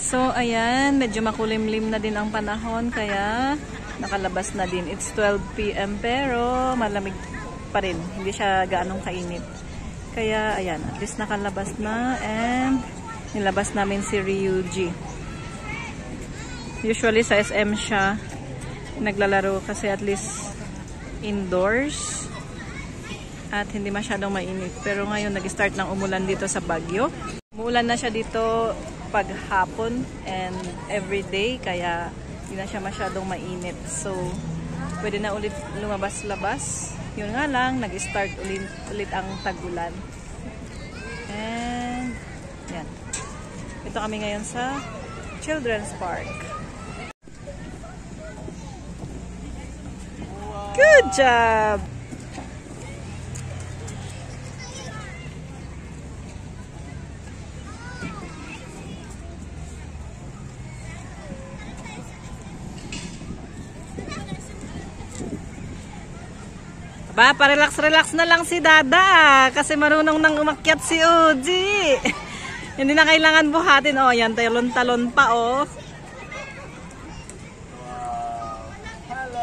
So, ayan, medyo makulimlim na din ang panahon, kaya nakalabas na din. It's 12 PM pero malamig pa rin. Hindi siya gaanong kainit. Kaya, ayan, at least nakalabas na and nilabas namin si Ryuji. Usually sa SM siya naglalaro kasi at least indoors at hindi masyadong mainit. Pero ngayon nag-start ng umulan dito sa Baguio. Umulan na siya dito pag hapon and everyday, kaya hindi na siya masyadong mainit. So, pwede na ulit lumabas-labas. Yun nga lang, nag-start ulit ang tag-ulan. And, yan. Ito kami ngayon sa Children's Park. Good job! Ba, pa-relax-relax na lang si Dada kasi marunong nang umakyat si Uji. Hindi na kailangan buhatin. Oh, yan, talon-talon pa, oh.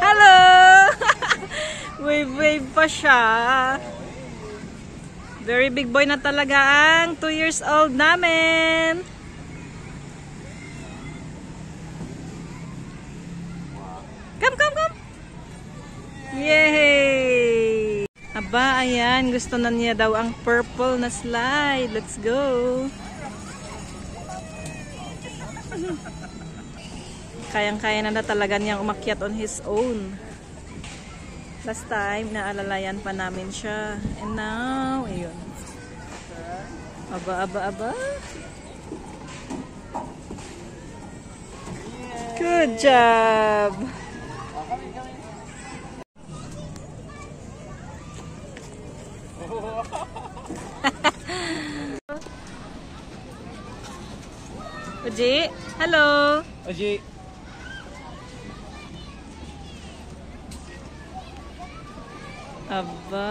Hello! Wave-wave pa siya. Very big boy na talaga ang 2 years old namin. Come, come, come! Yay! Aba, ayan. Gusto na niya daw ang purple na slide. Let's go! Kayang-kaya na talaga niyang umakyat on his own. Last time, naalalayan pa namin siya. And now, ayun. Aba, aba, aba. Good job! Uji, hello. Uji. Aba.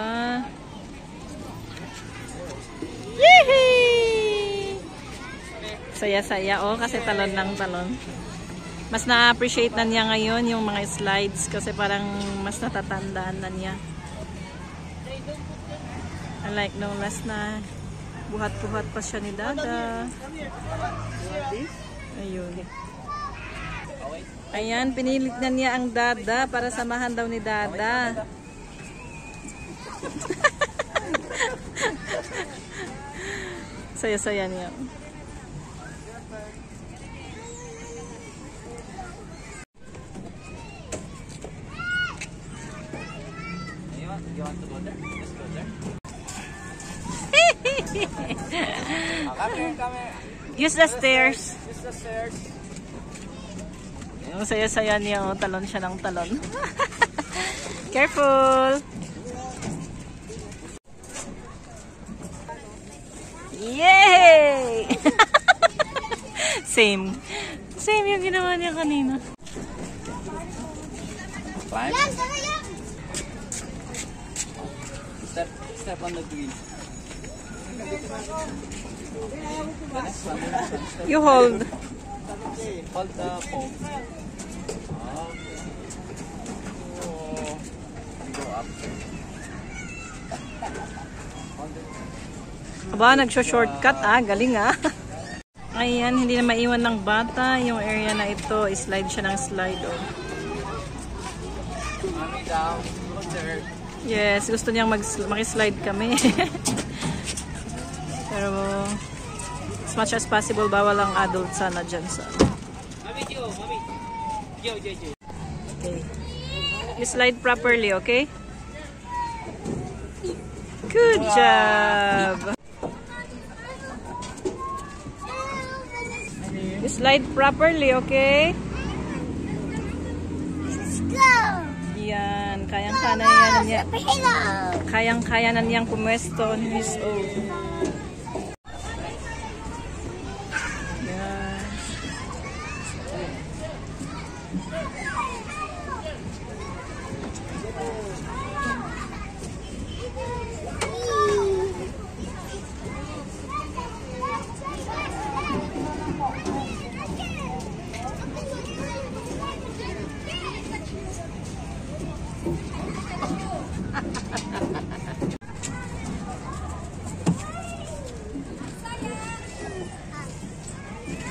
Yehey! Saya-saya, oh, kasi talon lang talon. Mas na-appreciate na niya ngayon yung mga slides kasi parang mas natatandaan na niya. Unlike nung last na buhat-buhat pa siya ni Dada. Ayun. Ayan, pinilit na niya ang Dada para samahan daw ni Dada. Saya-saya niya. You want to go there? Let's go there. Come here, come here. Use the stairs. Use the stairs. Yung saya-saya niya, oh, talon siya ng talon. Careful! Yay! Same. Same yung ginawa niya kanina. Climb. Step on the green. You hold. Hold the pole. Go up. Aba, nagsho-shortcut, ah. Galing, ah. Ayan, hindi na maiwan ng bata. Yung area na ito, slide siya ng slide, oh. Mommy down. Go there. Yes, gusto niyang mag-slide kami. Pero, as much as possible, bawal ang adult sana dyan sa... Mami, Jo. Mami. Jo. Okay. You slide properly, okay? Good job! You slide properly, okay? Let's go! Yan, kayang-kaya niya. Kayang-kaya na niyang pumwesto on his own. Yan.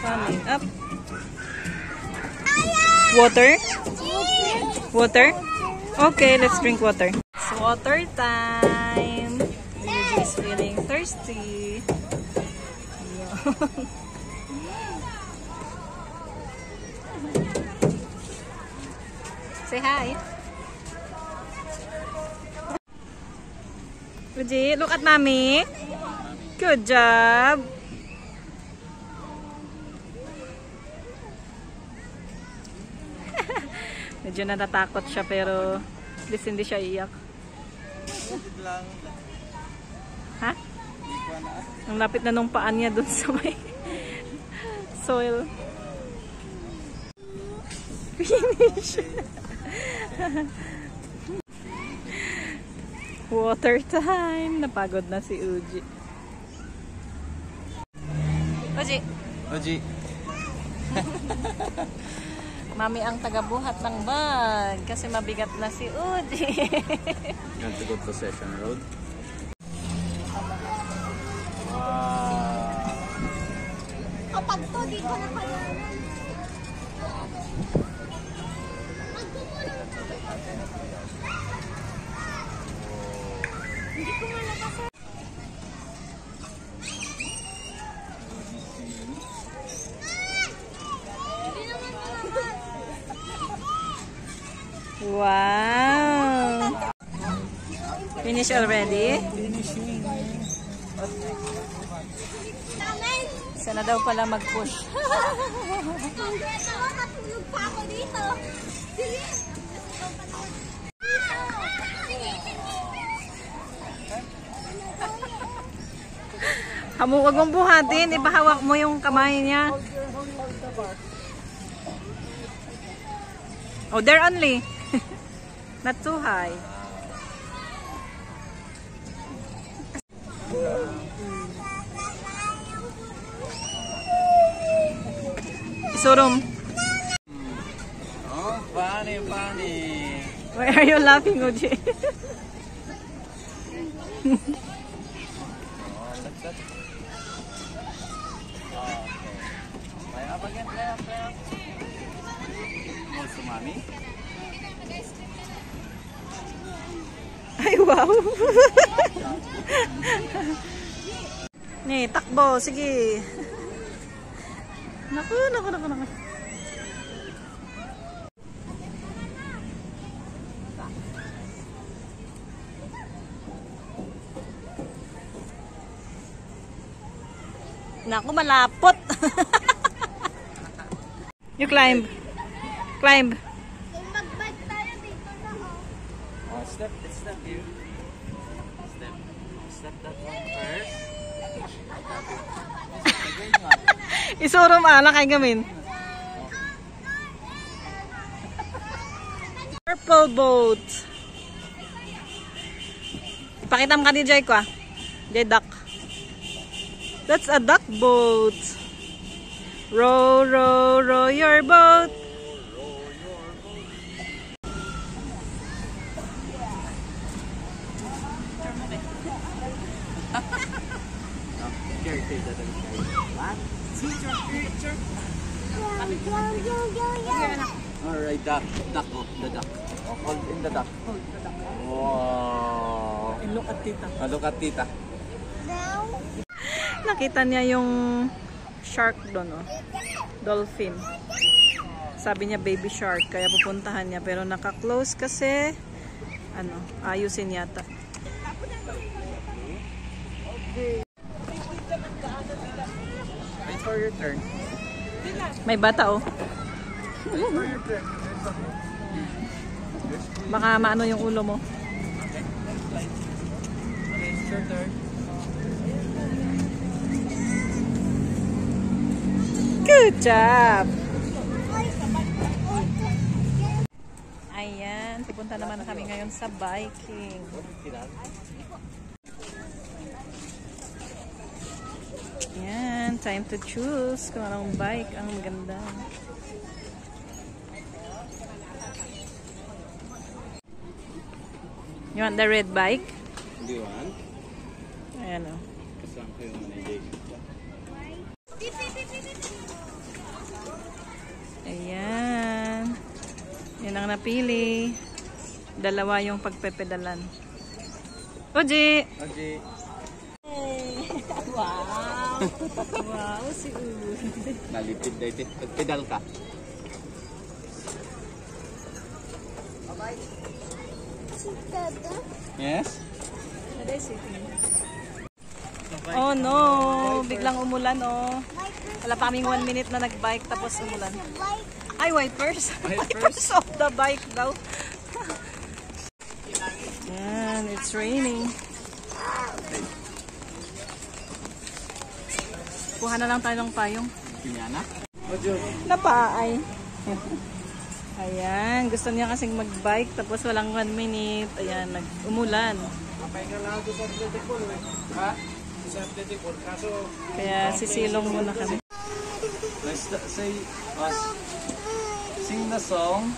Coming up. Water? Water? Okay, let's drink water. It's water time. Yuji is feeling thirsty. Say hi. Yuji, look at mommy. Good job. Medyo natatakot siya pero at least hindi siya iyak. Ha? Ang lapit na nung paan niya dun sa may soil. Finish. Water time. Napagod na si Uji. Uji. Uji. Mami ang tagabuhat ng bag kasi mabigat na si Uji. Want to go to Session Road? Kapag to, dito na kaya. Hindi ko malabas. Wow! Finish already? Sana daw pala mag-push. Natulog pa ako dito. Huwag mong buhatin. Ipahawak mo yung kamay niya. Oh, there only. Not too high. Isurum. Oh, funny, funny. Why are you laughing, Uji? Oh, that's that. Okay. Play up again, play up, play up. More to mommy. Ay, wow! Ni, takbo. Sige. Naku. Naku, malapot. You climb. Climb. Magbag tayo dito na ho. Oh, step here. Step that one first. Isurum kay gamin. Purple boat. Ipakita mo ka ni Jay ko Jay duck. That's a duck boat. Row, row, row your boat. Alright, duck. Oh, the duck. Oh, hold in the duck. Wow. And look at tita. Oh, look at tita. Nakita niya yung shark doon, dolphin. Sabi niya baby shark, kaya pupuntahan niya. Pero naka-close kasi, ayusin yata. Wait for your turn. May bata, Baka maano yung ulo mo. Okay, it's your turn. Good job! Ayan, pupunta naman kami ngayon sa biking. Ayan, time to choose kung anong bike ang maganda. You want the red bike? Do you want? Ayan, Kasama ko yung manigay. siyang napili. Dalawa yung pagpepedalan. Uji! Oji. Wow! Wow, si Uji. Nalipid na ito. Pedal ka. Si Dada. Yes? Oh no! Biglang umulan oh. Wala pa kaming 1 minute na nag-bike tapos umulan. Bike. Ay, wipers! Wipers. Wipers of the bike daw. Yan, it's raining. Kuha na lang tayo ng payong. Pinyana? Napaay. Ayan, gusto niya kasing mag-bike tapos walang 1 minute. Ayan, umulan. Kaya sisilong muna kami. Let's sing the song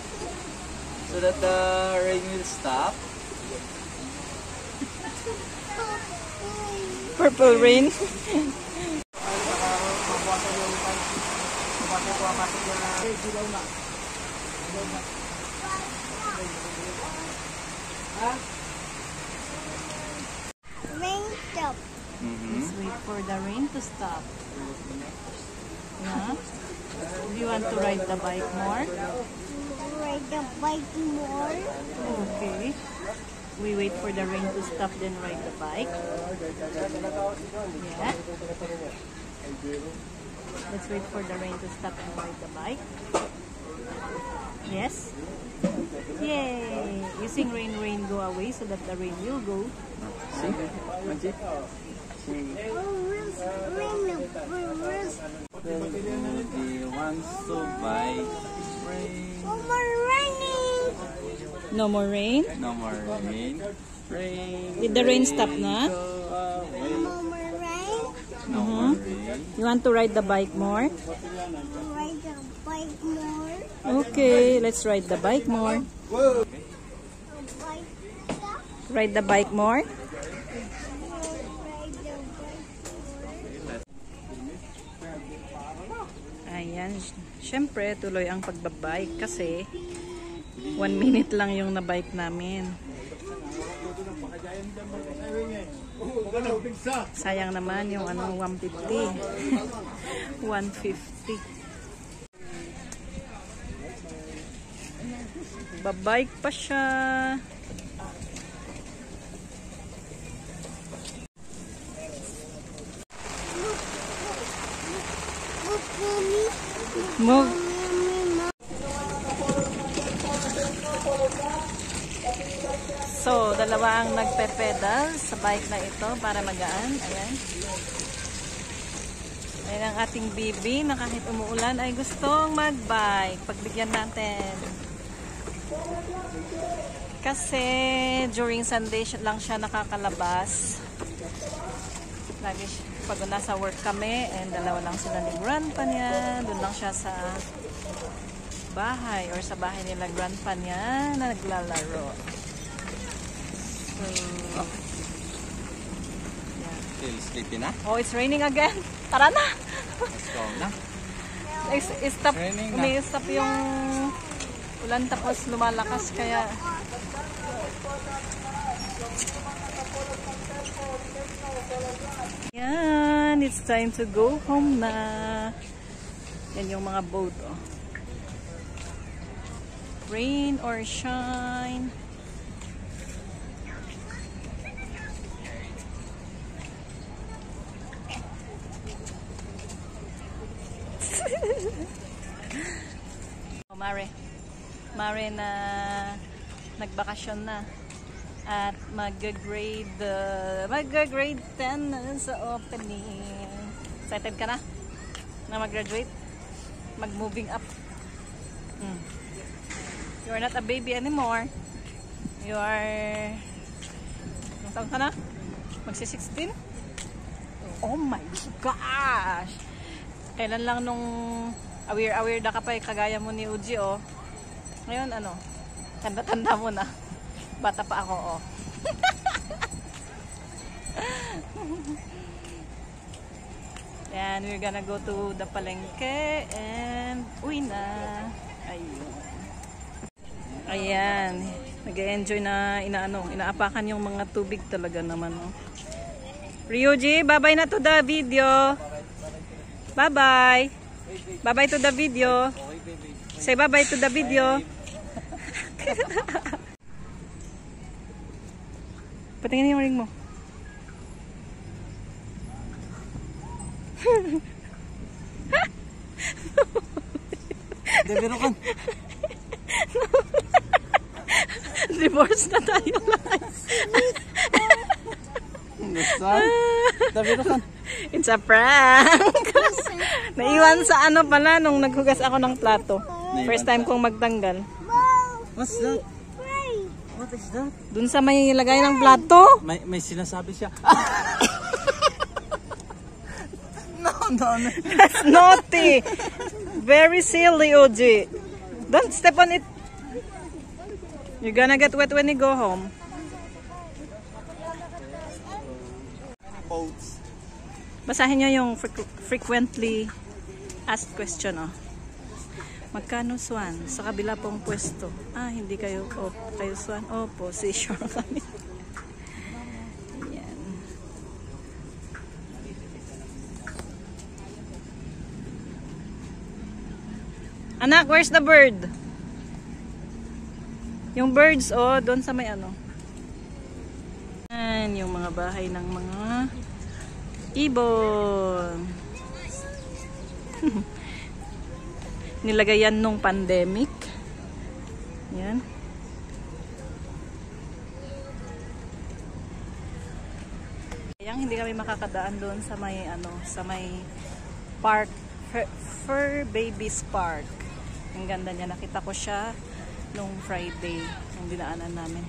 so that the rain will stop. Purple rain. Rain stop. Let's wait for the rain to stop. Yeah. Do you want to ride the bike more? Ride the bike more. Okay. We wait for the rain to stop, then ride the bike. Yeah. Let's wait for the rain to stop and ride the bike. Yes? Yay! Using rain, rain, go away so that the rain will go. Sing. Oji. Sing. He wants to buy rain. No more raining. No more rain? No more rain. Rain. Did the rain stop na? Go away. No more rain. No more rain. You want to ride the bike more? Ride the bike more. Okay, let's ride the bike more. Bike stop. Ride the bike more? Ride the bike more. Ayan, syempre tuloy ang pagbabike kasi 1 minute lang yung na-bike namin. Sayang naman yung 150. 150. Babike pa siya. Move. So, dalawa ang nagpe-pedal sa bike na ito para magaan. Ayan. Ayan ang ating bibi na kahit umuulan ay gustong mag-bike. Pagbigyan natin. Kasi during Sunday lang siya nakakalabas. Lagi siya, pag nasa work kami and dalawa lang sila ni grandpa niya, doon lang siya sa bahay or sa bahay nila grandpa niya na naglalaro. So, yeah. Still sleepy na? Oh, it's raining again. Tara na! Let's go na. Stop, Raining na. umi-stop yung ulan tapos lumalakas kaya yan, it's time to go home na. Yan yung mga boat oh. Rain or shine. Oh, Mare na nagbakasyon na at mag-grade 10 sa opening. Excited ka na mag-graduate? Mag-moving up? You are not a baby anymore. You are... Anong taon ka na? Magsi-16? Oh my gosh! Kailan lang nung aware na ka pa kagaya mo ni Uji oh. Ngayon ano? Tanda-tanda mo na. Bata pa ako oh. And we're gonna go to the palengke and uwi na. Ayun. Ayan. Nag-enjoy na inaapakan yung mga tubig talaga naman. Oh. Ryuji, bye-bye na to the video. Bye-bye. Bye-bye to the video. Say bye-bye to the video. Patingin yung ring mo. Deverokan. Divorce na tayo lang. Deverokan. It's a prank. Naiwan sa ano pala nung naghugas ako ng plato. First time kong magtanggal. What's that? What is that? Dun sa may lagay ng plato. May sinasabi siya. No. That's naughty. Very silly, Oji. Don't step on it. You're gonna get wet when you go home. Boats. Basahin nyo yung frequently asked question, oh. Magkano swan? Sa kabila pong pwesto. Ah, hindi kayo, kayo swan? Opo, si sure kami. Yan. Anak, where's the bird? Yung birds, oh, doon sa may ano. Yan, yung mga bahay ng mga ibon. Nilagay yan nung pandemic. Yan. Yang hindi kami makakadaan doon sa may ano, sa may park, Fur Babies Park. Ang ganda niya, nakita ko siya nung Friday, nung dinaanan namin.